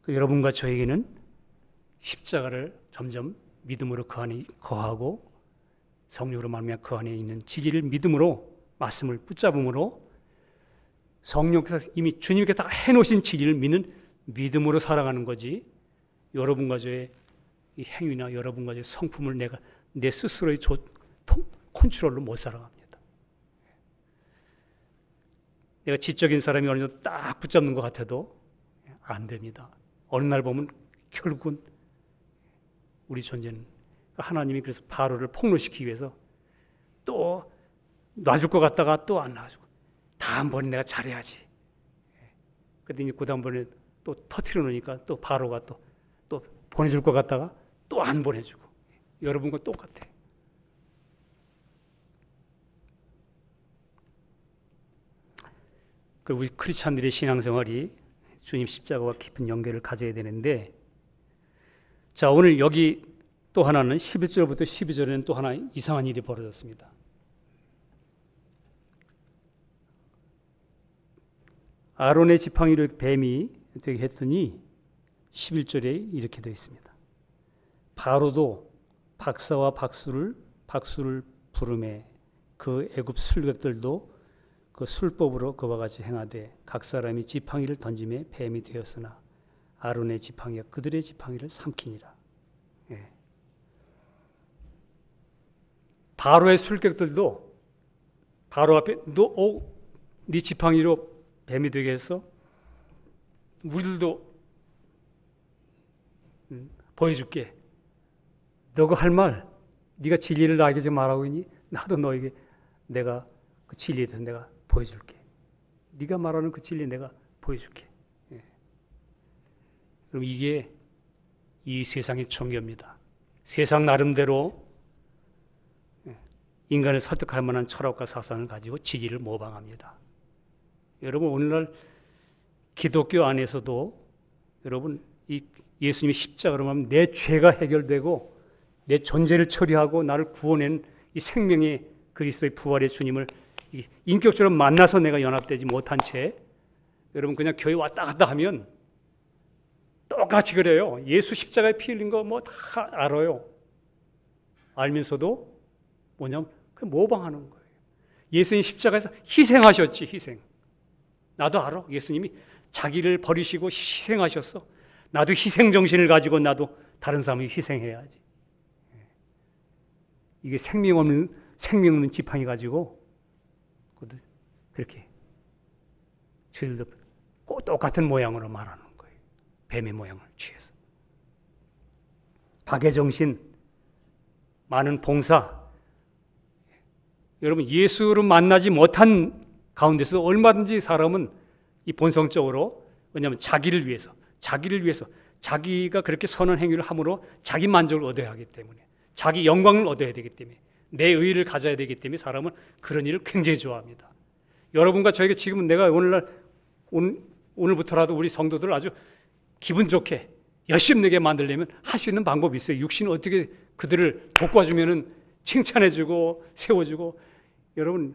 [SPEAKER 1] 여러분과 저에게는 십자가를 점점 믿음으로 그 안에 거하고 성령으로 말미암아 그 안에 있는 지기를 믿음으로 말씀을 붙잡음으로 성령께서 이미 주님께 다 해놓으신 지기를 믿는 믿음으로 살아가는 거지 여러분과 저의 이 행위나 여러분과 저의 성품을 내가 내 스스로의 컨트롤로 못 살아갑니다. 내가 지적인 사람이 어느 정도 딱 붙잡는 것 같아도 안 됩니다. 어느 날 보면 결국은 우리 존재는 하나님이 그래서 바로를 폭로시키기 위해서 또 놔줄 것 같다가 또 안 놔주고 다음번에 내가 잘해야지. 그랬더니 그 다음번에 또 터트려 놓으니까 또 바로가 또 보내줄 것 같다가 또 안 보내주고 여러분과 똑같아. 그 우리 크리스찬들의 신앙생활이 주님 십자가와 깊은 연결을 가져야 되는데, 자 오늘 여기 또 하나는 11절부터 12절에는 또 하나 이상한 일이 벌어졌습니다. 아론의 지팡이로 뱀이 되게 했더니 11절에 이렇게 되어 있습니다. 바로도 박사와 박수를 부르매 그 애굽 술객들도 그 술법으로 그와 같이 행하되 각 사람이 지팡이를 던지매 뱀이 되었으나 아론의 지팡이가 그들의 지팡이를 삼키니라. 예. 바로의 술객들도 바로 앞에 네 지팡이로 뱀이 되게 했어? 우리들도 보여줄게. 너가 할 말, 네가 진리를 나에게 좀 말하고 있니? 나도 너에게 내가 그 진리에 대해서 내가 보여줄게. 네가 말하는 그 진리 내가 보여줄게. 예. 그럼 이게 이 세상의 종교입니다. 세상 나름대로 인간을 설득할 만한 철학과 사상을 가지고 진리를 모방합니다. 여러분 오늘날 기독교 안에서도 여러분 이 예수님이 십자가로 하면 내 죄가 해결되고 내 존재를 처리하고 나를 구원한 이 생명의 그리스도의 부활의 주님을 인격적으로 만나서 내가 연합되지 못한 채 여러분 그냥 교회 왔다 갔다 하면 똑같이 그래요. 예수 십자가에 피 흘린 거 뭐 다 알아요. 알면서도 뭐냐면 그냥 모방하는 거예요. 예수님 십자가에서 희생하셨지. 희생. 나도 알아. 예수님이 자기를 버리시고 희생하셨어. 나도 희생 정신을 가지고 나도 다른 사람이 희생해야지. 이게 생명 없는 지팡이 가지고 그렇게 저희들도 꼭 똑같은 모양으로 말하는 거예요. 뱀의 모양을 취해서. 박애정신, 많은 봉사. 여러분 예수를 만나지 못한 가운데서 얼마든지 사람은 이 본성적으로 왜냐하면 자기를 위해서 자기가 그렇게 선한 행위를 함으로 자기 만족을 얻어야 하기 때문에 자기 영광을 얻어야 되기 때문에 내 의의를 가져야 되기 때문에 사람은 그런 일을 굉장히 좋아합니다. 여러분과 저에게 지금은 내가 오늘부터라도 우리 성도들을 아주 기분 좋게 열심내게 만들려면 할 수 있는 방법이 있어요. 육신은 어떻게 그들을 돋궈주면 칭찬해주고 세워주고 여러분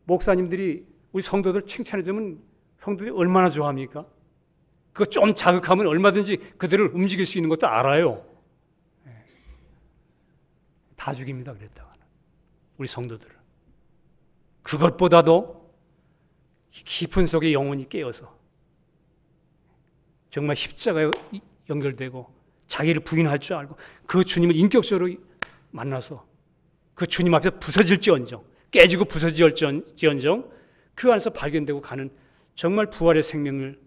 [SPEAKER 1] 목사님들이 우리 성도들 칭찬해주면 성도들이 얼마나 좋아합니까? 그거 좀 자극하면 얼마든지 그들을 움직일 수 있는 것도 알아요. 다 죽입니다. 그랬다가는 우리 성도들을 그것보다도 깊은 속에 영혼이 깨어서 정말 십자가에 연결되고 자기를 부인할 줄 알고 그 주님을 인격적으로 만나서 그 주님 앞에서 부서질지언정 깨지고 부서질지언정 그 안에서 발견되고 가는 정말 부활의 생명을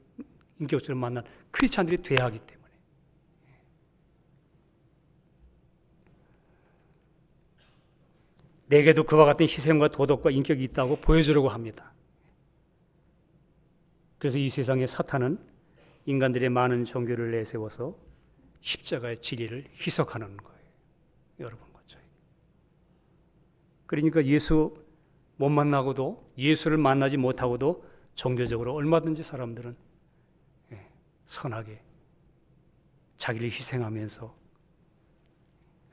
[SPEAKER 1] 인격적으로 만난 크리스찬들이 돼야 하기 때문에 내게도 그와 같은 희생과 도덕과 인격이 있다고 보여주려고 합니다. 그래서 이 세상의 사탄은 인간들의 많은 종교를 내세워서 십자가의 진리를 희석하는 거예요. 여러분과 저희. 그러니까 예수 못 만나고도 예수를 만나지 못하고도 종교적으로 얼마든지 사람들은 선하게 자기를 희생하면서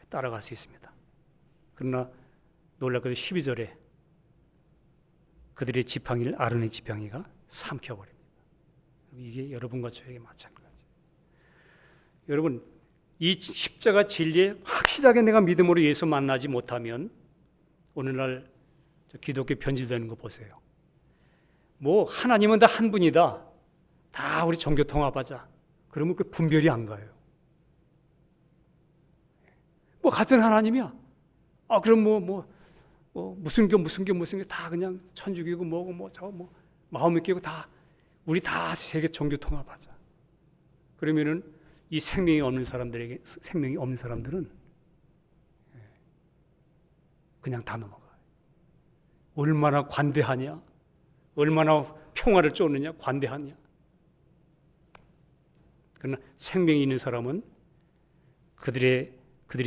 [SPEAKER 1] 따라갈 수 있습니다. 그러나 놀랍게도 12절에 그들의 지팡이를 아론의 지팡이가 삼켜버립니다. 이게 여러분과 저에게 마찬가지예요. 여러분 이 십자가 진리에 확실하게 내가 믿음으로 예수 만나지 못하면 오늘날 기독교 변질되는 거 보세요. 뭐 하나님은 다 한 분이다. 다 우리 종교 통합하자. 그러면 그 분별이 안 가요. 뭐 같은 하나님이야. 그럼 무슨 교 다 그냥 천주교고 뭐고 마음이 끼고 다 우리 다 세계 종교 통합하자. 그러면은 이 생명이 없는 사람들은 그냥 다 넘어가요. 얼마나 관대하냐, 얼마나 평화를 쫓느냐, 관대하냐. 그러나 생명이 있는 사람은 그들이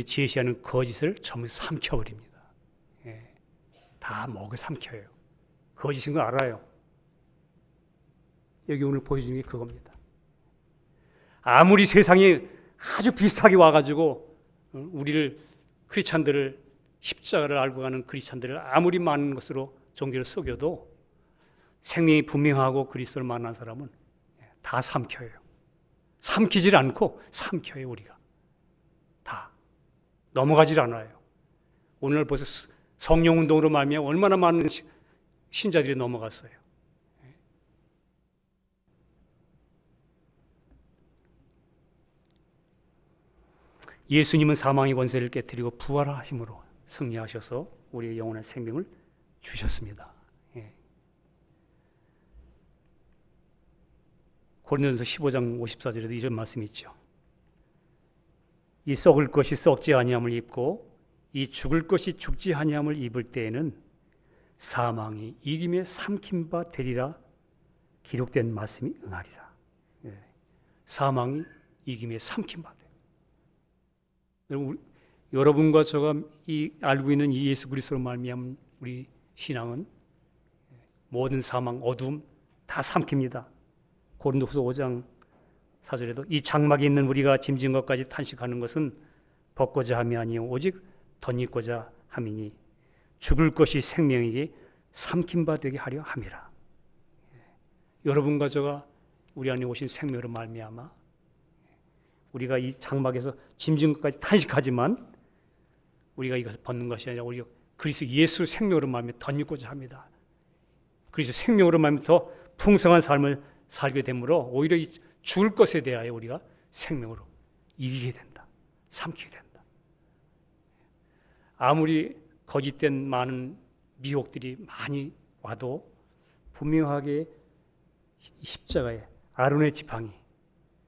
[SPEAKER 1] 제시하는 거짓을 전부 삼켜버립니다. 다 먹여 삼켜요. 거짓인 걸 알아요. 여기 오늘 보여주는 게 그겁니다. 아무리 세상이 아주 비슷하게 와가지고 우리를 크리스찬들을 십자가를 알고 가는 크리스찬들을 아무리 많은 것으로 종교를 속여도 생명이 분명하고 그리스도를 만난 사람은 다 삼켜요. 삼키질 않고 삼켜요. 우리가 다 넘어가질 않아요. 오늘 벌써 성령운동으로 말미암아 얼마나 많은 신자들이 넘어갔어요. 예수님은 사망의 권세를 깨뜨리고 부활하심으로 승리하셔서 우리의 영원한 생명을 주셨습니다. 고린도전서 15장 54절에도 이런 말씀이 있죠. 이 썩을 것이 썩지 아니함을 입고 이 죽을 것이 죽지 아니함을 입을 때에는 사망이 이김에 삼킨 바 되리라 기록된 말씀이 응하리라. 사망이 이김에 삼킨 바 되리라. 여러분과 저가 알고 있는 이 예수 그리스도로 말미암은 우리 신앙은 모든 사망, 어둠 다 삼킵니다. 고린도후서 5장 4절에도 이 장막에 있는 우리가 짐진 것까지 탄식하는 것은 벗고자 함이 아니요 오직 덧입고자 함이니 죽을 것이 생명이기 삼킨 바 되게 하려 함이라. 여러분과 저가 우리 안에 오신 생명으로 말미암아 우리가 이 장막에서 짐진 것까지 탄식하지만 우리가 이것을 벗는 것이 아니라 우리가 그리스도 예수 생명으로 말미암아 덧입고자 합니다. 그리스도 생명으로 말미암아 더 풍성한 삶을 살게 되므로 오히려 이 죽을 것에 대하여 우리가 생명으로 이기게 된다. 삼키게 된다. 아무리 거짓된 많은 미혹들이 많이 와도 분명하게 십자가에 아론의 지팡이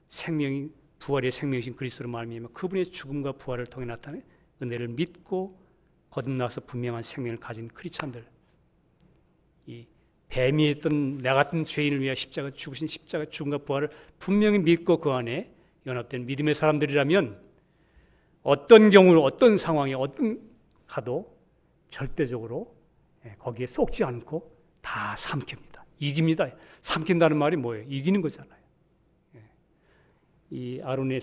[SPEAKER 1] 생명이 부활의 생명이신 그리스도로 말미암아 그분의 죽음과 부활을 통해 나타낸 은혜를 믿고 거듭나서 분명한 생명을 가진 크리스찬들, 이 뱀이 있던 나 같은 죄인을 위해 십자가 죽으신 십자가 죽음과 부활을 분명히 믿고 그 안에 연합된 믿음의 사람들이라면 어떤 경우 어떤 상황에 어떤 가도 절대적으로 거기에 속지 않고 다 삼킵니다. 이깁니다. 삼킨다는 말이 뭐예요? 이기는 거잖아요. 이 아론의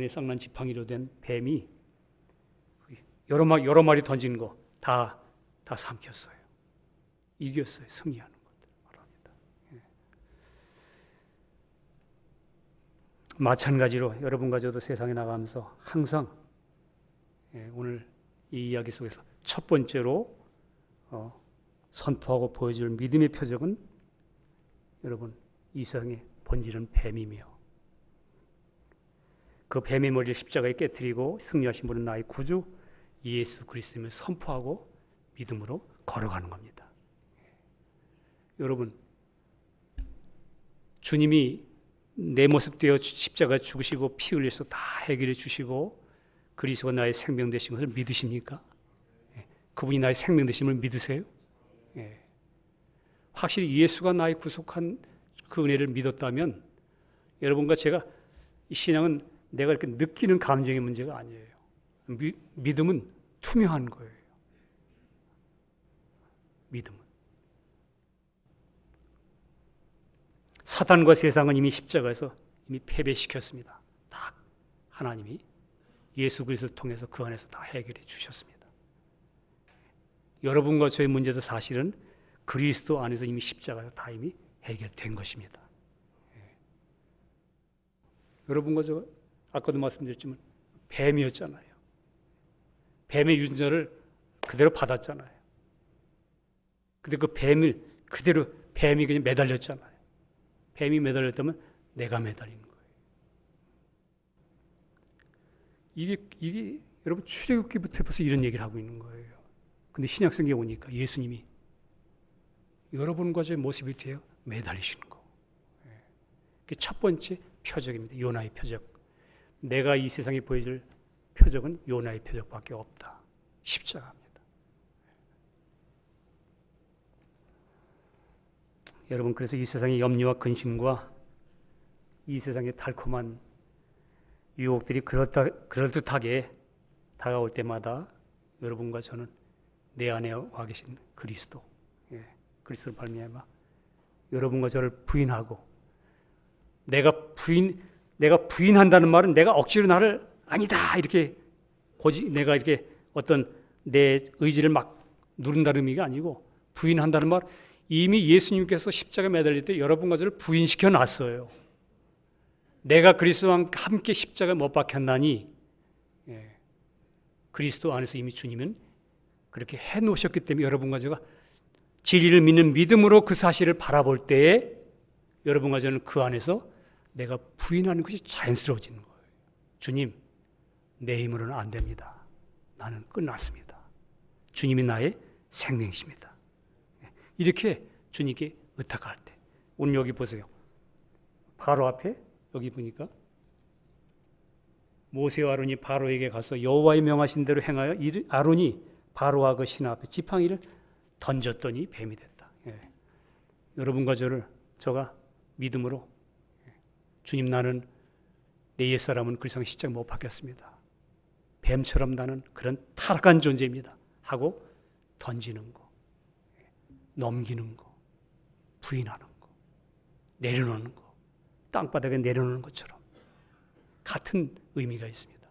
[SPEAKER 1] 쌍난 지팡이로 된 뱀이 여러 마리 던진 거 다 삼켰어요. 이겼어요. 승리하는 것들 말합니다. 마찬가지로 여러분과 저도 세상에 나가면서 항상 오늘 이 이야기 속에서 첫 번째로 선포하고 보여줄 믿음의 표적은 여러분 이 세상의 본질은 뱀이며 그 뱀의 머리를 십자가에 깨뜨리고 승리하신 분은 나의 구주 예수 그리스도임을 선포하고 믿음으로 걸어가는 겁니다. 여러분 주님이 내 모습 되어 십자가 죽으시고 피 흘려서 다 해결해 주시고 그리스도가 나의 생명 되신 것을 믿으십니까? 그분이 나의 생명 되심을 믿으세요? 확실히 예수가 나의 구속한 그 은혜를 믿었다면 여러분과 제가 이 신앙은 내가 이렇게 느끼는 감정의 문제가 아니에요. 믿음은 투명한 거예요. 믿음은. 사탄과 세상은 이미 십자가에서 이미 패배시켰습니다. 다 하나님이 예수 그리스도를 통해서 그 안에서 다 해결해 주셨습니다. 여러분과 저의 문제도 사실은 그리스도 안에서 이미 십자가에서 다 이미 해결된 것입니다. 여러분과 저 아까도 말씀드렸지만 뱀이었잖아요. 뱀의 유전자를 그대로 받았잖아요. 근데 그 뱀을 그대로 뱀이 그냥 매달렸잖아요. 뱀이 매달렸다면 내가 매달리는 거예요. 이게 여러분 출애굽기부터 벌써 이런 얘기를 하고 있는 거예요. 근데 신약성경에 오니까 예수님이 여러분과 제 모습이 되어 매달리시는 거. 그게 첫 번째 표적입니다. 요나의 표적. 내가 이 세상에 보여줄 표적은 요나의 표적밖에 없다. 십자가입니다. 여러분, 그래서 이 세상의 염려와 근심과 이 세상의 달콤한 유혹들이 그럴듯하게 다가올 때마다 여러분과 저는 내 안에 와 계신 그리스도, 그리스도를 발견하며 여러분과 저를 부인하고, 내가 부인한다는 말은 내가 억지로 나를 아니다 이렇게 내가 이렇게 어떤 내 의지를 막 누른다는 의미가 아니고, 부인한다는 말, 이미 예수님께서 십자가에 매달릴 때 여러분과 저를 부인시켜 놨어요. 내가 그리스도와 함께 십자가에 못 박혔나니, 그리스도 안에서 이미 주님은 그렇게 해놓으셨기 때문에 여러분과 제가 진리를 믿는 믿음으로 그 사실을 바라볼 때에 여러분과 저는 그 안에서 내가 부인하는 것이 자연스러워지는 거예요. 주님, 내 힘으로는 안 됩니다. 나는 끝났습니다. 주님이 나의 생명이십니다. 이렇게 주님께 의탁할 때, 오늘 여기 보세요. 바로 앞에 여기 보니까 모세와 아론이 바로에게 가서 여호와의 명하신 대로 행하여 아론이 바로와 그 신 앞에 지팡이를 던졌더니 뱀이 됐다. 여러분과 저가 믿음으로 주님, 나는 내 옛사람은 그 이상 십자가 못 박혔습니다. 뱀처럼 나는 그런 타락한 존재입니다 하고 던지는 거, 넘기는 거, 부인하는 거, 내려놓는 거, 땅바닥에 내려놓는 것처럼 같은 의미가 있습니다.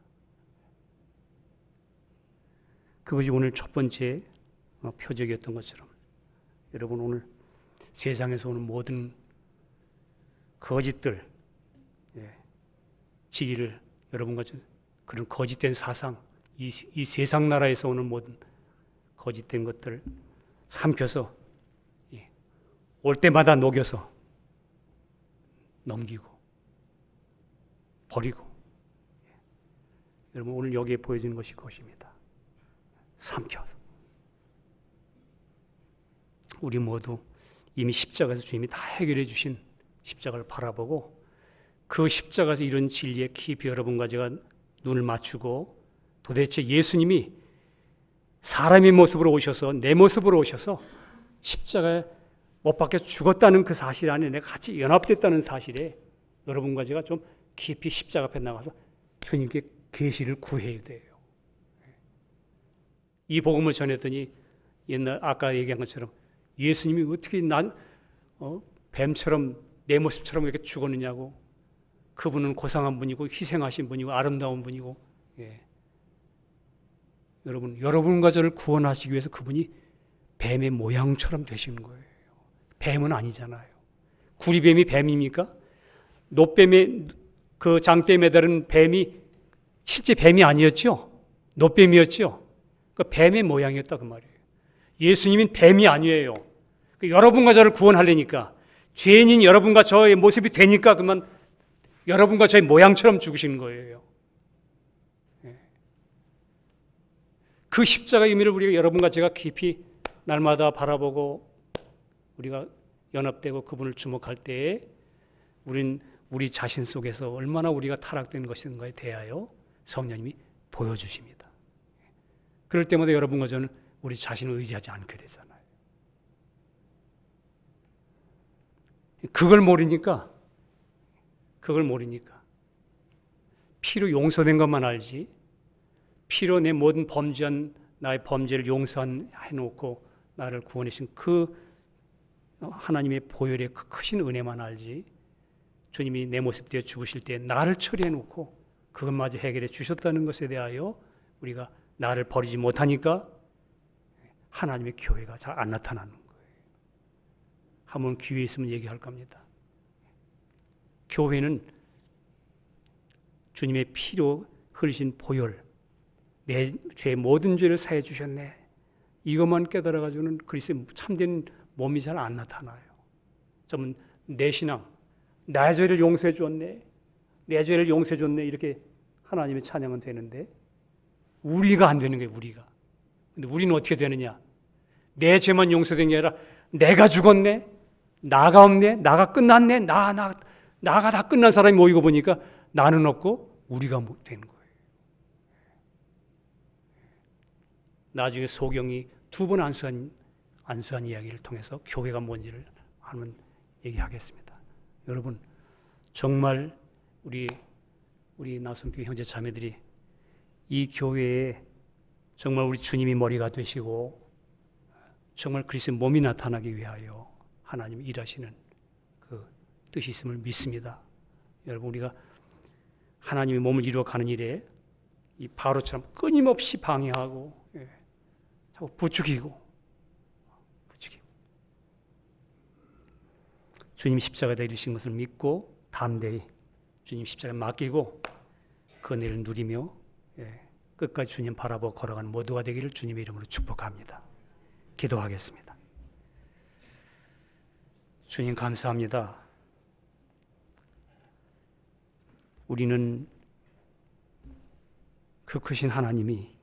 [SPEAKER 1] 그것이 오늘 첫 번째 표적이었던 것처럼, 여러분, 오늘 세상에서 오는 모든 거짓들, 지기를 여러분과 그런 거짓된 사상, 이 세상 나라에서 오는 모든 거짓된 것들을 삼켜서 올 때마다 녹여서 넘기고 버리고, 여러분, 오늘 여기에 보여지는 것이 그것입니다. 삼켜서 우리 모두 이미 십자가에서 주님이 다 해결해 주신 십자가를 바라보고, 그 십자가에서 이런 진리에 깊이 여러분과 제가 눈을 맞추고, 도대체 예수님이 사람의 모습으로 오셔서, 내 모습으로 오셔서 십자가에 못 박혀 죽었다는 그 사실 안에 내가 같이 연합됐다는 사실에 여러분과 제가 좀 깊이 십자가 앞에 나가서 주님께 계시를 구해야 돼요. 이 복음을 전했더니 옛날 아까 얘기한 것처럼 예수님이 어떻게 뱀처럼 내 모습처럼 이렇게 죽었느냐고. 그분은 고상한 분이고 희생하신 분이고 아름다운 분이고, 여러분과 저를 구원하시기 위해서 그분이 뱀의 모양처럼 되시는 거예요. 뱀은 아니잖아요. 구리뱀이 뱀입니까? 노뱀의 그 장대에 매달은 뱀이 실제 뱀이 아니었죠. 노뱀이었죠. 그 뱀의 모양이었다 그 말이에요. 예수님은 뱀이 아니에요. 여러분과 저를 구원하려니까, 죄인인 여러분과 저의 모습이 되니까 그만 여러분과 저의 모양처럼 죽으시는 거예요. 그 십자가의 의미를 우리가 여러분과 제가 깊이 날마다 바라보고 우리가 연합되고 그분을 주목할 때에 우리 자신 속에서 얼마나 우리가 타락된 것인가에 대하여 성령님이 보여주십니다. 그럴 때마다 여러분과 저는 우리 자신을 의지하지 않게 되잖아요. 그걸 모르니까 피로 용서된 것만 알지, 피로 내 모든 범죄한 나의 범죄를 용서해놓고 나를 구원하신 그 하나님의 보혈의 그 크신 은혜만 알지, 주님이 내 모습 되어 죽으실 때 나를 처리해놓고 그것마저 해결해 주셨다는 것에 대하여 우리가 나를 버리지 못하니까 하나님의 교회가 잘 안 나타나는 거예요. 한번 기회 있으면 얘기할 겁니다. 교회는 주님의 피로 흘리신 보혈, 내 죄의 모든 죄를 사해 주셨네, 이것만 깨달아가지고는 그리스도의 참된 몸이 잘 안 나타나요. 좀 내 신앙, 나의 죄를 용서해 줬네, 내 죄를 용서해 줬네, 이렇게 하나님의 찬양은 되는데 우리가 안 되는 거예요. 우리가. 근데 우리는 어떻게 되느냐? 내 죄만 용서된 게 아니라 내가 죽었네, 나가 없네, 나가 끝났네, 나가 다 끝난 사람이 모이고 보니까 나는 없고 우리가 못 되는 거예요. 나중에 소경이 2번 안수한 이야기를 통해서 교회가 뭔지를 한번 얘기하겠습니다. 여러분, 정말 우리 나선교회 형제 자매들이 이 교회에 정말 우리 주님이 머리가 되시고 정말 그리스도의 몸이 나타나기 위하여 하나님이 일하시는 그 뜻이 있음을 믿습니다. 여러분, 우리가 하나님의 몸을 이루어가는 일에 이 바로처럼 끊임없이 방해하고 자꾸 부추기고 주님 십자가에 이루신 것을 믿고 담대히 주님 십자가에 맡기고 그 은혜를 누리며 끝까지 주님 바라보고 걸어가는 모두가 되기를 주님의 이름으로 축복합니다. 기도하겠습니다. 주님 감사합니다. 우리는 그 크신 하나님이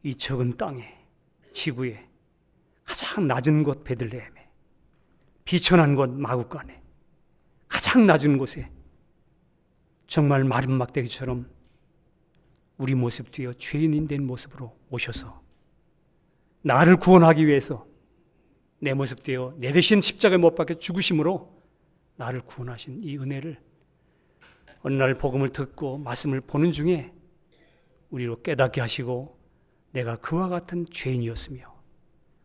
[SPEAKER 1] 이 적은 땅에, 지구에 가장 낮은 곳 베들레헴에, 비천한 곳 마구간에 가장 낮은 곳에 정말 마른 막대기처럼 우리 모습 뒤에 죄인인 된 모습으로 오셔서 나를 구원하기 위해서 내 모습 뒤에 내 대신 십자가에 못 박혀 죽으심으로 나를 구원하신 이 은혜를 어느 날 복음을 듣고 말씀을 보는 중에 우리로 깨닫게 하시고 내가 그와 같은 죄인이었으며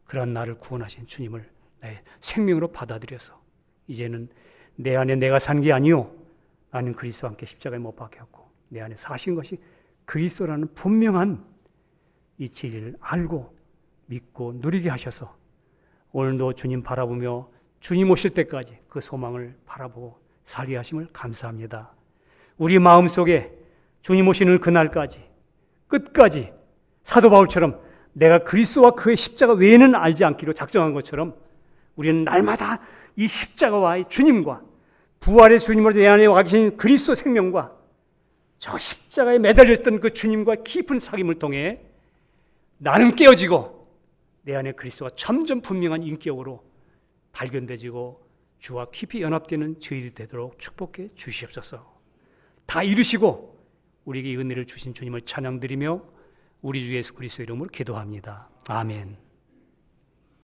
[SPEAKER 1] 그러한 나를 구원하신 주님을 나의 생명으로 받아들여서 이제는 내 안에 내가 산 게 아니요 나는 그리스도와 함께 십자가에 못 박혔고 내 안에 사신 것이 그리스도라는 분명한 이 진리를 알고 믿고 누리게 하셔서 오늘도 주님 바라보며 주님 오실 때까지 그 소망을 바라보고 살게 하심을 감사합니다. 우리 마음속에 주님 오시는 그날까지 끝까지 사도 바울처럼 내가 그리스도와 그의 십자가 외에는 알지 않기로 작정한 것처럼 우리는 날마다 이 십자가와 주님과 부활의 주님으로 내 안에 와 계신 그리스도 생명과 저 십자가에 매달렸던 그 주님과 깊은 사귐을 통해 나는 깨어지고 내 안에 그리스도가 점점 분명한 인격으로 발견되지고 주와 깊이 연합되는 저희들이 되도록 축복해 주시옵소서. 다 이루시고 우리에게 이 은혜를 주신 주님을 찬양드리며 우리 주 예수 그리스도 이름으로 기도합니다. 아멘.